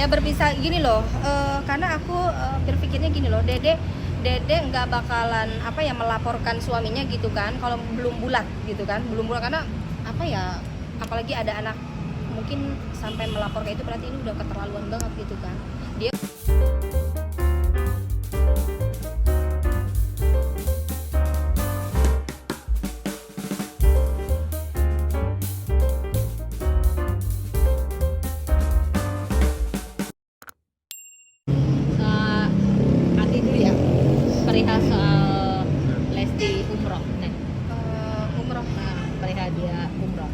berpisah gini loh, karena aku berpikirnya gini loh, Dede nggak bakalan apa ya melaporkan suaminya gitu kan kalau belum bulat gitu kan, belum bulat karena apa ya, apalagi ada anak, mungkin sampai melapor kayak itu berarti ini udah keterlaluan banget gitu kan. Dia Ati dulu ya, perihal soal Lesti umroh nih. umroh Perihal dia umroh,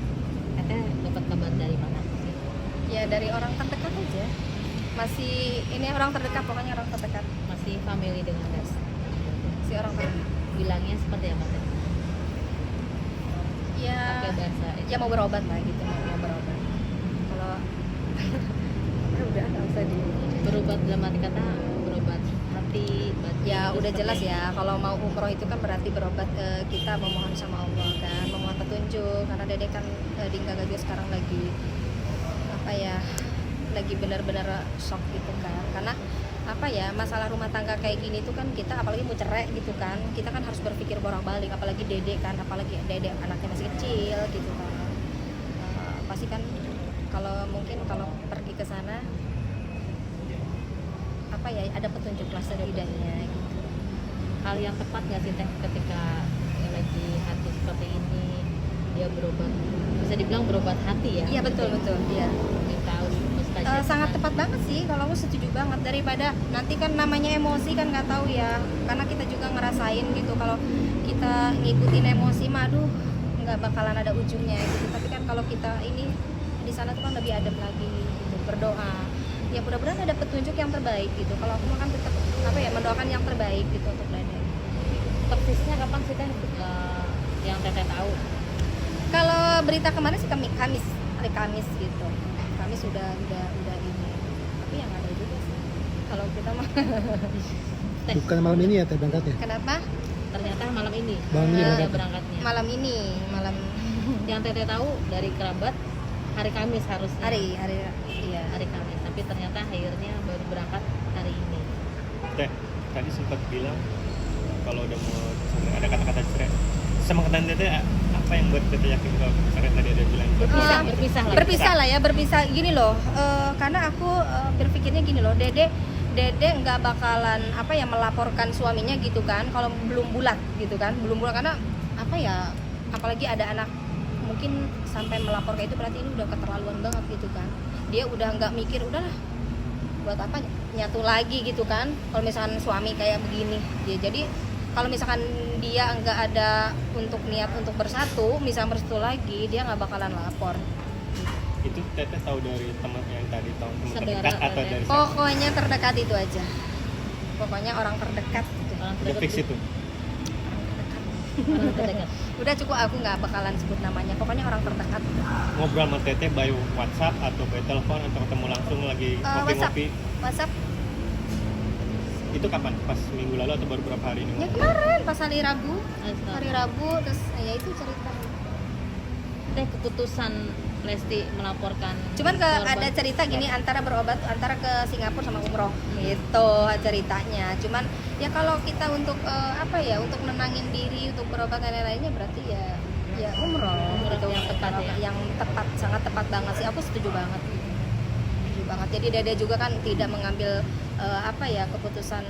katanya dapat kabar dari mana sih? ya dari orang terdekat aja, masih ini orang terdekat, pokoknya orang terdekat, Masih family dengan Lesti? si orang terdekat Bilangnya seperti apa teh? ya, Pakai bahasa ya mau berobat lah gitu, mau berobat. Kalau udah nggak usah di berobat dalam arti kata berobat hati, batin, ya itu udah seperti jelas apa? ya, kalau mau umroh itu kan berarti berobat, kita memohon sama Allah kan, memohon petunjuk, karena Dede kan di Gaga juga sekarang lagi apa ya, lagi benar-benar shock gitu kan, karena apa ya, masalah rumah tangga kayak gini tuh kan kita apalagi mau cerai gitu kan, kita kan harus berpikir bolak-balik, apalagi Dede kan, apalagi Dede anaknya masih kecil gitu kan. Pasti kan kalau mungkin kalau pergi ke sana apa ya, ada petunjuk lah setidaknya gitu. Hal yang tepat nggak sih teh ketika lagi hati seperti ini dia berobat, bisa dibilang berobat hati ya? Iya betul iya. Kita harus mustajab. Sangat tepat banget sih, kalau aku setuju banget, daripada nanti kan namanya emosi kan nggak tahu ya, karena kita juga ngerasain gitu, kalau kita ngikutin emosi mah aduh nggak bakalan ada ujungnya gitu. Tapi kan kalau kita ini di sana tuh kan lebih adem lagi gitu, berdoa ya mudah-mudahan ada petunjuk yang terbaik gitu. Kalau aku mah kan tetap apa ya, mendoakan yang terbaik gitu untuk Dede. Persisnya kapan sih teh yang teteh tahu? Kalau berita kemarin sih Kamis, hari Kamis gitu. Kamis sudah ini. Tapi yang ada juga sih. Kalau kita mah Teh, Bukan malam ini ya teh berangkatnya? kenapa? ternyata malam ini Malam ini dia berangkat. berangkatnya. Malam ini, malam Yang teteh tahu dari kerabat hari Kamis harusnya. hari iya. Hari Kamis, tapi ternyata akhirnya baru berangkat hari ini. Teh, tadi sempat bilang kalau udah mau cerai, ada kata-kata cerai. Sama kata Teteh, apa yang buat Teteh yakin kalau karena tadi ada bilang Berpisah lah ya, berpisah gini loh, karena aku berpikirnya gini loh, Dede nggak bakalan apa ya melaporkan suaminya gitu kan kalau belum bulat gitu kan, belum bulat karena apa ya, apalagi ada anak, mungkin sampai melapor kayak itu berarti ini udah keterlaluan banget gitu kan. Dia udah nggak mikir, udahlah buat apa nyatu lagi gitu kan, kalau misalkan suami kayak begini dia. Jadi kalau misalkan dia nggak ada untuk niat untuk bersatu, misalnya bersatu lagi, dia nggak bakalan lapor. itu Teteh tahu dari teman yang tadi, tahu teman Saudara terdekat atau Teteh. dari siapa? Pokoknya terdekat itu aja, pokoknya orang terdekat gitu. Orang Udah fix itu. Orang terdekat. Udah cukup, aku nggak bakalan sebut namanya, pokoknya orang terdekat. Ngobrol sama Teteh by WhatsApp atau by telepon atau ketemu langsung lagi ngopi-ngopi? WhatsApp Itu kapan? Pas minggu lalu atau baru berapa hari ini? ya kemarin pas hari Rabu, Astaga. terus ya itu cerita. Teh, keputusan Lesti melaporkan Cuman korban. ada cerita gini, antara berobat, antara ke Singapura sama umroh gitu ceritanya. Cuman ya kalau kita untuk apa ya, untuk nenangin diri, untuk berobat dan lain-lainnya, berarti ya umroh gitu. yang tepat ya. Yang tepat, sangat tepat banget sih, aku setuju banget. Setuju banget. Jadi Dede juga kan tidak mengambil apa ya, keputusan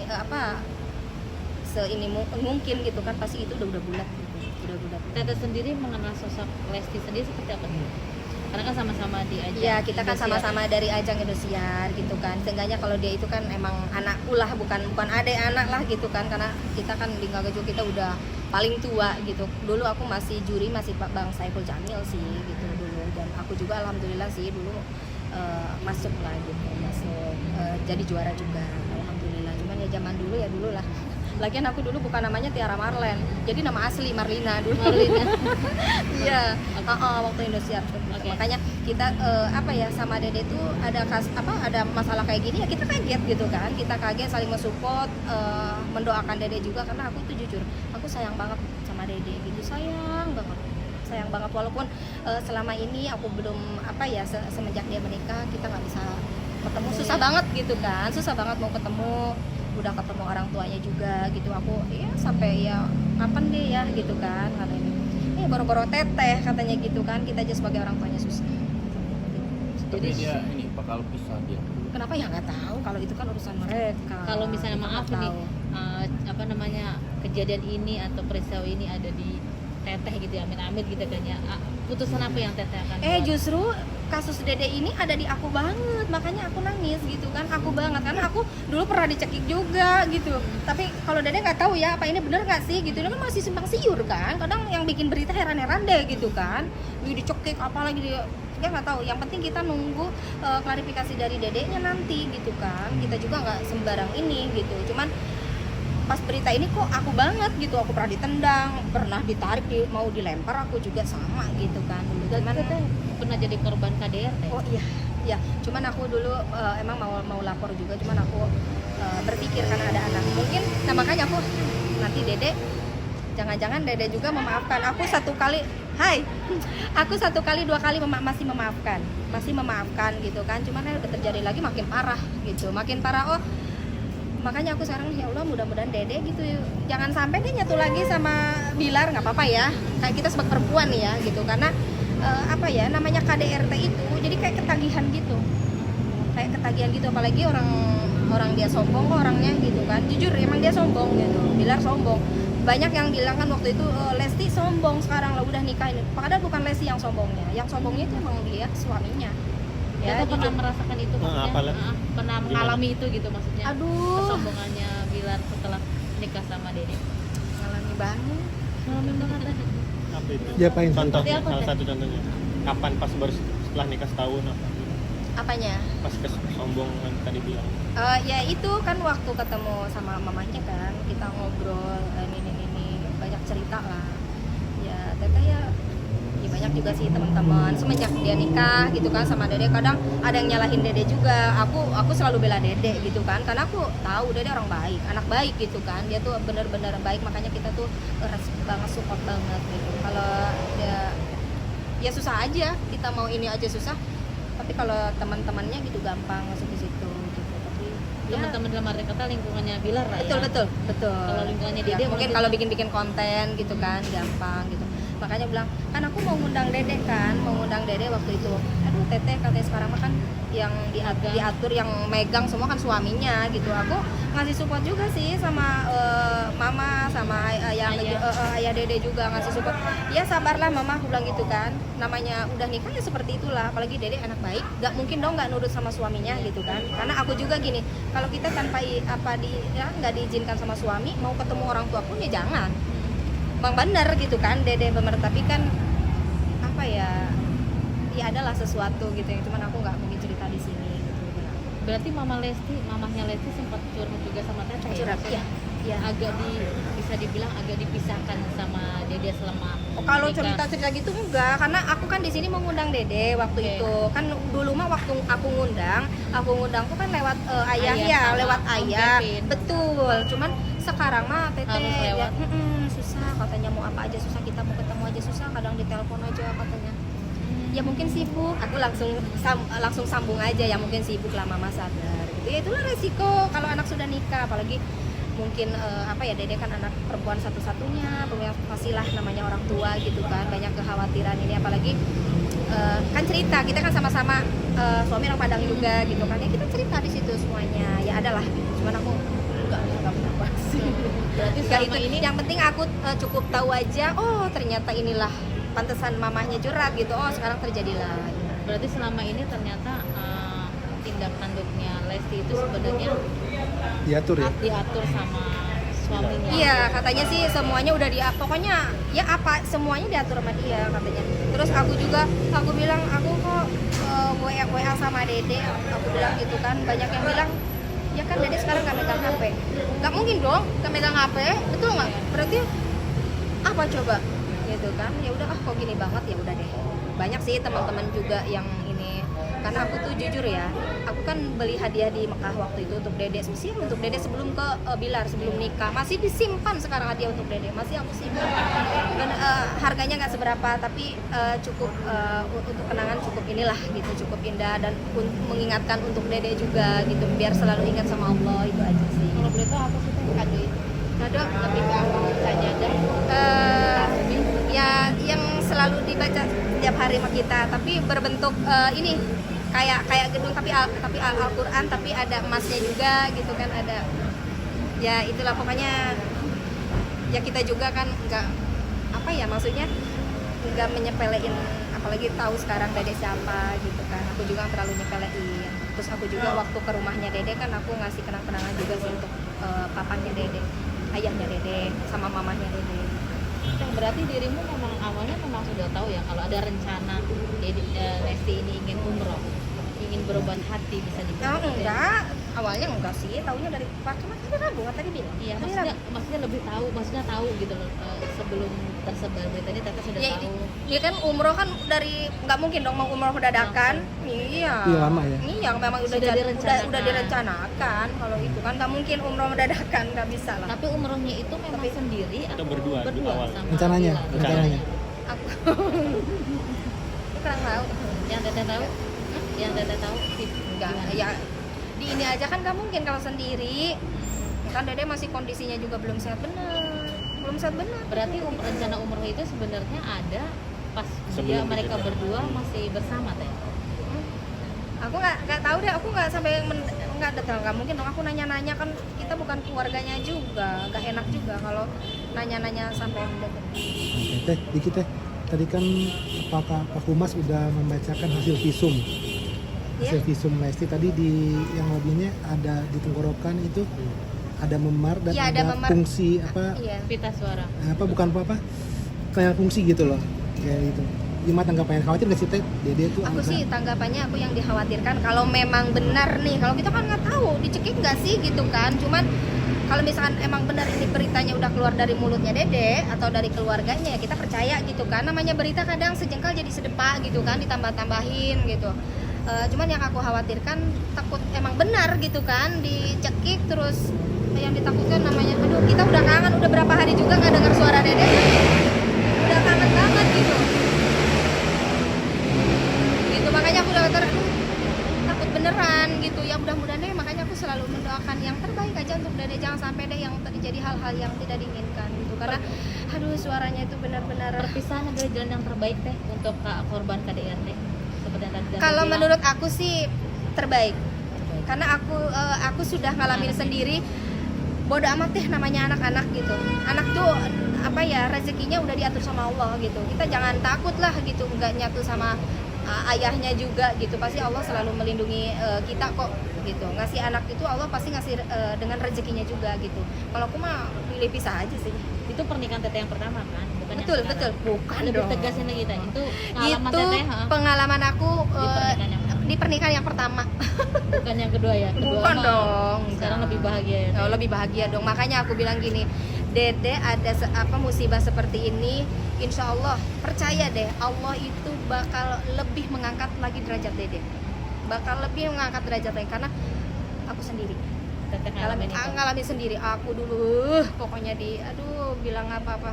apa seini mungkin gitu kan, pasti itu udah bulat gitu. Udah bulat. Teteh sendiri mengenal sosok Lesti sendiri seperti apa sih? Karena kan sama-sama di ajang. Iya, kita kan Indosiar. sama-sama dari ajang Indosiar gitu kan. Seenggaknya kalau dia itu kan emang anak ulah, bukan adek anak lah gitu kan. Karena kita kan di Gaga juga kita udah paling tua gitu. Dulu aku masih juri, masih Pak Bang Saiful Jamil sih gitu dulu. Dan aku juga alhamdulillah sih dulu masuk lah gitu, masuk jadi juara juga alhamdulillah. Cuman ya zaman dulu ya dulu lah. Lagian aku dulu bukan namanya Tiara Marlen, jadi nama asli Marlina dulu. Marlina. Iya, waktu Indosiar tuh. Oke. Makanya kita apa ya, sama Dede tuh ada ada masalah kayak gini ya kita kaget gitu kan. Kita kaget, saling mensupport, mendoakan Dede juga, karena aku tuh jujur, aku sayang banget sama Dede gitu, sayang banget. sayang banget walaupun selama ini aku belum semenjak dia menikah kita nggak bisa ketemu, susah banget gitu kan, susah banget mau ketemu, udah ketemu orang tuanya juga gitu, aku ya sampai ya kapan deh ya gitu kan katanya, boro-boro teteh katanya gitu kan, kita aja sebagai orang tuanya susah. Tapi dia ini bakal pisah dia. Kenapa ya nggak tahu, kalau itu kan urusan mereka. Kalau misalnya Kita maaf nggak nih, tahu. kejadian ini atau peristiwa ini ada di teteh gitu ya, amit-amit gitu kan ya, putusan apa yang teteh akan buat? Justru kasus Dede ini ada di aku banget, makanya aku nangis gitu kan, aku banget karena aku dulu pernah dicekik juga gitu. Tapi kalau Dede nggak tahu ya apa ini bener nggak sih gitu, ini kan masih simpang siur kan, kadang yang bikin berita heran-heran deh gitu kan, dicekik apalagi dia nggak tahu. Yang penting kita nunggu klarifikasi dari dedeknya nanti gitu kan, kita juga nggak sembarang ini gitu. Cuman pas berita ini kok aku banget gitu, aku pernah ditendang, pernah ditarik, mau dilempar, aku juga sama gitu kan dulu. Dan Cuman teteh pernah jadi korban KDRT. oh iya, cuman aku dulu emang mau lapor juga, cuman aku berpikir karena ada anak mungkin, nah makanya aku nanti Dede, jangan-jangan Dede juga memaafkan aku satu kali, aku satu kali dua kali masih memaafkan gitu kan, cuman udah terjadi lagi makin parah gitu, makin parah. Makanya aku sekarang ya Allah mudah-mudahan Dede gitu jangan sampai dia nyatu lagi sama Bilar, nggak apa-apa ya, kayak kita sebagai perempuan nih ya gitu, karena namanya KDRT itu jadi kayak ketagihan gitu, apalagi orang dia sombong kok orangnya gitu kan, jujur emang dia sombong gitu, Bilar sombong. Banyak yang bilang kan waktu itu Lesti sombong sekarang lah udah nikah ini, padahal bukan Lesti yang sombongnya itu emang dia suaminya. Ya, pernah merasakan itu maksudnya, pernah mengalami itu gitu maksudnya. Aduh, kesombongannya Bilar setelah nikah sama Dede. ngalami banget. Apa itu? Diapain? Contoh, Seperti apa, salah Teh? satu contohnya. Kapan pas baru setelah nikah setahun apa? Apanya? Pas kesombongan tadi bilang. Ya itu kan waktu ketemu sama mamanya kan, kita ngobrol ini banyak cerita lah. Ya teteh ya banyak juga sih teman-teman semenjak dia nikah gitu kan sama Dede, kadang ada yang nyalahin Dede juga. Aku selalu bela Dede gitu kan, karena aku tahu Dede orang baik, anak baik gitu kan, dia tuh bener-bener baik, makanya kita tuh respect banget, support banget gitu. Kalau ya susah aja, kita mau ini aja susah, tapi kalau teman-temannya gitu gampang masuk ke situ gitu. Tapi Teman-teman dalam arti kata lingkungannya Bilar lah ya. betul. Kalau lingkungannya Dede Ya, mungkin mungkin- kalau bikin konten gitu kan gampang gitu. Makanya bilang kan aku mau ngundang Dede waktu itu. Aduh teteh katanya sekarang mah kan yang diatur yang megang semua kan suaminya gitu. Aku ngasih support juga sih sama mama sama ayah Dede juga ngasih support. Ya sabarlah mama, aku bilang gitu kan. Namanya udah nikah ya seperti itulah. Apalagi Dede anak baik, nggak mungkin dong nggak nurut sama suaminya gitu kan. Karena aku juga gini, kalau kita tanpa nggak diizinkan sama suami mau ketemu orang tua pun ya jangan. Bang bener gitu kan, Dede bener, tapi kan apa ya adalah sesuatu gitu yang cuman aku nggak mungkin cerita di sini gitu. Berarti mamahnya Lesti sempat curhat juga sama teteh ya? Curhat, Maksudnya iya. bisa dibilang agak dipisahkan sama Dede selama Kalau nikah. cerita gitu enggak, karena aku kan di sini mau ngundang Dede waktu Oke. itu. Kan dulu mah waktu aku ngundang tuh kan lewat ayah Ayah ya, sama lewat Om ayah. Kevin. Betul. Cuman sekarang mah Harus teteh lewat. susah, katanya mau apa aja susah, kita mau ketemu aja susah, kadang ditelepon aja katanya. Ya mungkin sibuk, aku langsung sambung aja, ya mungkin sibuk lah mama sadar gitu. Ya itulah resiko kalau anak sudah nikah, apalagi mungkin Dede kan anak perempuan satu-satunya, pastilah namanya orang tua gitu kan, banyak kekhawatiran ini, apalagi kan cerita kita kan sama-sama suami orang Padang juga gitu kan, ya kita cerita di situ semuanya, ya adalah gitu. Cuman aku enggak berapa sih. Berarti Enggak selama itu ini yang penting aku cukup tahu aja, oh ternyata inilah pantesan mamahnya curhat gitu, oh sekarang terjadilah. berarti selama ini ternyata tindak tanduknya Lesti itu sebenarnya Diatur ya. diatur sama suaminya. Iya, katanya sih semuanya udah pokoknya ya apa semuanya diatur sama dia katanya. Terus aku bilang aku kok WA sama Dede, aku bilang gitu kan. Banyak yang bilang ya kan Dede sekarang nggak megang HP. Nggak mungkin dong nggak megang HP, betul nggak? Berarti apa coba? Gitu kan. Ya udah kok gini banget, ya udah deh. Banyak sih teman-teman juga yang ini karena aku tuh jujur ya, aku kan beli hadiah di Mekah waktu itu untuk Dede, spesial untuk Dede sebelum ke Bilar, sebelum nikah, masih disimpan sekarang hadiah untuk Dede, masih aku simpan. Dan harganya nggak seberapa, tapi cukup untuk kenangan, cukup inilah gitu, cukup indah dan mengingatkan untuk Dede juga gitu, biar selalu ingat sama Allah, itu aja sih. Kalau boleh tahu apa sih teh kado itu? Kado Lebih ke apa? Sajadah. Ya yang selalu dibaca setiap hari sama kita, tapi berbentuk ini kayak gedung, tapi Al-Qur'an, tapi ada emasnya juga gitu kan, ada ya itulah pokoknya. Ya kita juga kan nggak apa ya, maksudnya nggak menyepelein, apalagi tahu sekarang Dede siapa gitu kan, aku juga nggak terlalu nyepelein. Terus aku juga waktu ke rumahnya Dede kan aku ngasih kenang-kenangan juga sih untuk papanya Dede, ayahnya Dede sama mamanya Dede. Teh, berarti dirimu memang awalnya memang sudah tahu ya kalau ada rencana Lesti ini ingin umroh, ingin berobat hati bisa dibilang. Enggak, awalnya enggak sih, taunya dari Pak Kemas tadi Rabu kan tadi bilang. Iya, Hari maksudnya lebih tahu, maksudnya tahu gitu loh, sebelum tersebar berita ini Tete sudah ya, tahu. Iya kan umroh kan dari nggak mungkin dong mau umroh dadakan. Iya. Iya, lama ya? Iya, memang udah Sudah direncanakan. udah direncanakan. Kalau itu kan nggak mungkin umroh dadakan, nggak bisa lah. Tapi umrohnya itu memang sendiri Atau atau berdua di awal? sama Rencananya, Bila? rencananya. Aku kurang tahu. Yang Tete tahu? Yang Tete tahu? Enggak, ya di ini aja kan nggak mungkin kalau sendiri. Kan Dede masih kondisinya juga belum sehat benar. Belum sehat benar. Berarti rencana umroh itu sebenarnya ada pas Sebelum mereka kejadian. berdua masih bersama Teh. Aku nggak tahu deh, aku nggak sampai nggak detail, nggak mungkin dong aku nanya-nanya, kan kita bukan keluarganya juga, nggak enak juga kalau nanya-nanya sampai mendekat. Oke, Teh, dikit Teh. Tadi kan Pak Humas udah membacakan hasil visum. Hasil visum Lesti tadi di yang mobilnya ada di tenggorokan itu ada memar dan Iya, ada ada memar. fungsi apa Iya. Pita suara. bukan apa kayak fungsi gitu loh kayak gitu. Gimana tanggapannya, khawatir nggak sih Teh Dede tuh Aku ada- sih tanggapannya, aku yang dikhawatirkan kalau memang benar nih, kalau kita kan nggak tahu dicekik nggak sih gitu kan, cuman kalau misalkan emang benar ini beritanya udah keluar dari mulutnya Dede atau dari keluarganya, ya kita percaya gitu kan, namanya berita kadang sejengkal jadi sedepak gitu kan, ditambah-tambahin gitu. Cuman yang aku khawatirkan takut emang benar gitu kan, dicekik terus yang ditakutkan namanya, aduh kita udah kangen, udah berapa hari juga nggak dengar suara Dede, udah kangen banget gitu. Gitu makanya aku udah takut beneran gitu ya, mudah-mudahan deh, makanya aku selalu mendoakan yang terbaik aja untuk Dede, jangan sampai deh yang terjadi hal-hal yang tidak diinginkan gitu, karena aduh suaranya itu benar-benar. Perpisahan adalah jalan yang terbaik Teh untuk korban KDRT. Seperti yang tadi Tete Kalau bilang. menurut aku sih terbaik, karena aku sudah ngalamin sendiri. Bodo amat deh namanya anak-anak gitu, anak tuh apa ya, rezekinya udah diatur sama Allah gitu, kita jangan takut lah gitu, nggak nyatu sama ayahnya juga gitu, pasti Allah selalu melindungi kita kok gitu, ngasih anak itu Allah pasti ngasih dengan rezekinya juga gitu. Kalau aku mah pilih pisah aja sih. Itu pernikahan Tete yang pertama kan, bukan Betul, yang sekarang. bukan Lebih dong. tegas ini kita. Itu pengalaman Itu Tete pengalaman aku di pernikahan yang di pernikahan yang pertama. bukan yang kedua ya. Kedua Bukan mah dong, Sekarang enggak. lebih bahagia ya. Oh, lebih bahagia dong. Makanya aku bilang gini, Dede ada musibah seperti ini, insya Allah percaya deh, Allah itu bakal lebih mengangkat lagi derajat Dede, bakal lebih mengangkat derajat lagi, karena aku sendiri Tete ngalamin itu. ngalamin sendiri. Aku dulu pokoknya bilang apa-apa.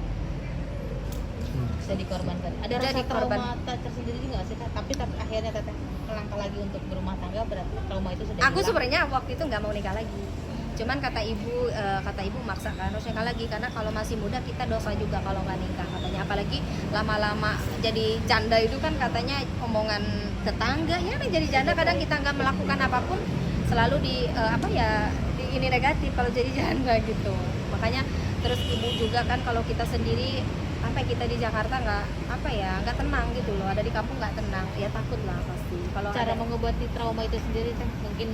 Bisa dikorbankan. Ada Jadi rasa trauma korban. tersendiri nggak sih Teh? Tapi akhirnya Tete melangkah lagi untuk berumah tangga, berarti trauma itu sudah Aku hilang. sebenarnya waktu itu nggak mau nikah lagi, cuman kata ibu maksa kan harus nikah lagi, karena kalau masih muda kita dosa juga kalau nggak nikah katanya, apalagi lama-lama jadi janda itu kan katanya omongan tetangga ya, nih jadi janda kadang kita nggak melakukan apapun selalu di ini negatif kalau jadi janda gitu. Makanya terus ibu juga kan kalau kita sendiri kita di Jakarta nggak tenang gitu loh, ada di kampung nggak tenang ya, takut lah pasti. Kalau Cara ada- mengobati trauma itu sendiri Teh, mungkin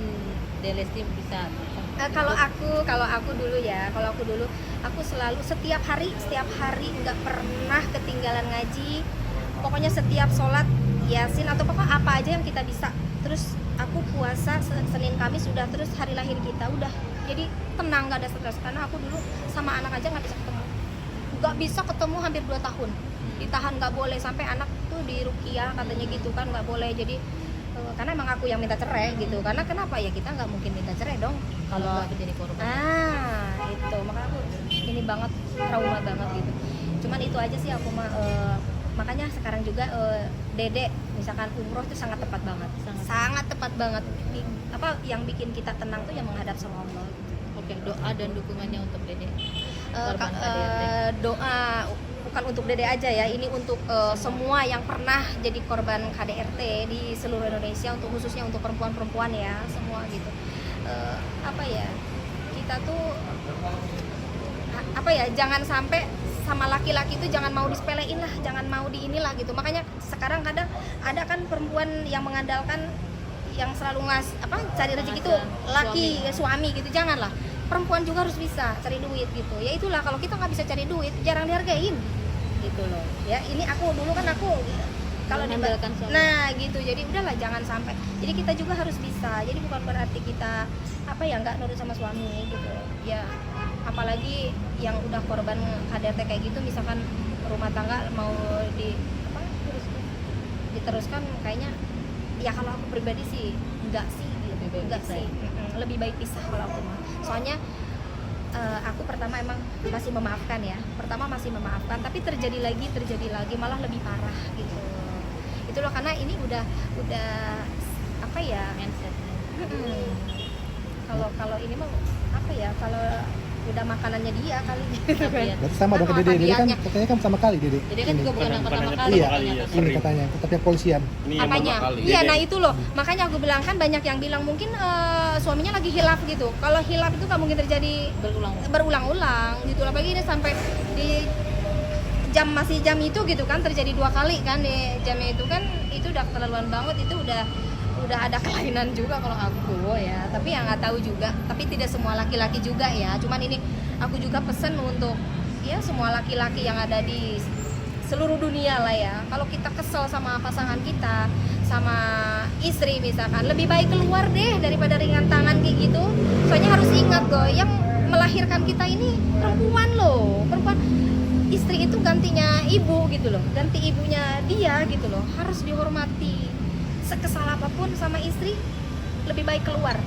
Delesti bisa. kalau aku dulu aku selalu setiap hari nggak pernah ketinggalan ngaji, pokoknya setiap sholat yasin atau pokoknya apa aja yang kita bisa. Terus aku puasa Senin Kamis sudah, terus hari lahir kita udah, jadi tenang, nggak ada stres, karena aku dulu sama anak aja nggak bisa ketemu hampir 2 tahun, ditahan nggak boleh, sampai anak tuh di ruqyah katanya gitu kan, nggak boleh. Jadi karena emang aku yang minta cerai gitu. Karena kenapa ya, kita nggak mungkin minta cerai dong Kalau kalau aku jadi korban. itu makanya aku ini banget, trauma banget gitu. Cuman itu aja sih aku makanya sekarang juga Dede misalkan umroh itu sangat tepat banget, sangat tepat banget. Apa yang bikin kita tenang tuh yang menghadap sama Allah gitu. Oke, doa dan dukungannya untuk Dede. Eh, Korban ka- KDRT. Doa bukan untuk Dede aja ya, ini untuk semua yang pernah jadi korban KDRT di seluruh Indonesia, untuk khususnya untuk perempuan-perempuan ya, semua gitu. Apa ya, kita tuh apa ya, jangan sampai sama laki-laki itu jangan mau disepelein lah, jangan mau di inilah gitu. Makanya sekarang kadang ada kan perempuan yang mengandalkan yang selalu cari rezeki itu laki suami gitu. Janganlah, perempuan juga harus bisa cari duit gitu. Ya itulah, kalau kita nggak bisa cari duit jarang dihargain gitu loh ya. Ini aku dulu kan aku kalau Mengandalkan suami. nah gitu, jadi udahlah jangan sampai. Jadi kita juga harus bisa, jadi bukan berarti kita apa ya nggak nurut sama suami gitu ya. Apalagi yang udah korban KDRT kayak gitu, misalkan rumah tangga mau diteruskan, kayaknya ya kalau aku pribadi sih enggak sih gitu. Enggak sih. Lebih baik pisah kalau aku mah. Soalnya aku pertama emang masih memaafkan ya. Pertama masih memaafkan, tapi terjadi lagi malah lebih parah gitu. Itu loh, karena ini udah apa ya? Mindset. Kalau ini mah apa ya? Kalau udah makanannya dia kali gitu kan. Berarti sama dong ke Dede. Dede kan katanya kan sama kali Dede. Jadi kan juga bukan yang pertama Bukan kali Iya, ternyata. ini katanya, tapi yang polisian. Ini yang Apanya? pertama kali. Iya, Dede. nah itu loh. Makanya aku bilang kan banyak yang bilang mungkin suaminya lagi hilaf gitu. Kalau hilaf itu nggak mungkin terjadi berulang-ulang gitu. Apalagi ini sampai di jam itu gitu kan, terjadi 2 kali kan di jamnya itu kan, itu udah keterlaluan banget. Itu udah ada kelainan juga kalau aku ya. Tapi ya nggak tahu juga. Tapi tidak semua laki-laki juga ya. Cuman ini aku juga pesen untuk ya semua laki-laki yang ada di seluruh dunia lah ya. Kalau kita kesel sama pasangan kita, sama istri misalkan, lebih baik keluar deh daripada ringan tangan kayak gitu. Soalnya harus ingat loh, yang melahirkan kita ini perempuan loh. Perempuan, istri itu gantinya ibu gitu loh, ganti ibunya dia gitu loh. Harus dihormati. Sekesal apapun sama istri, lebih baik keluar.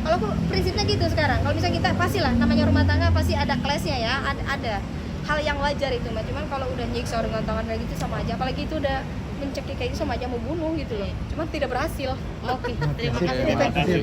Kalau aku prinsipnya gitu sekarang. Kalau misalnya kita pastilah, namanya rumah tangga pasti ada clash-nya ya, ada hal yang wajar itu mah. Cuman kalau udah nyiksa dengan tangan kayak gitu sama aja. Apalagi itu udah mencekik kayak gitu sama aja mau bunuh gitu loh. Cuman tidak berhasil. Oke, terima Sip, kasih. terima kasih.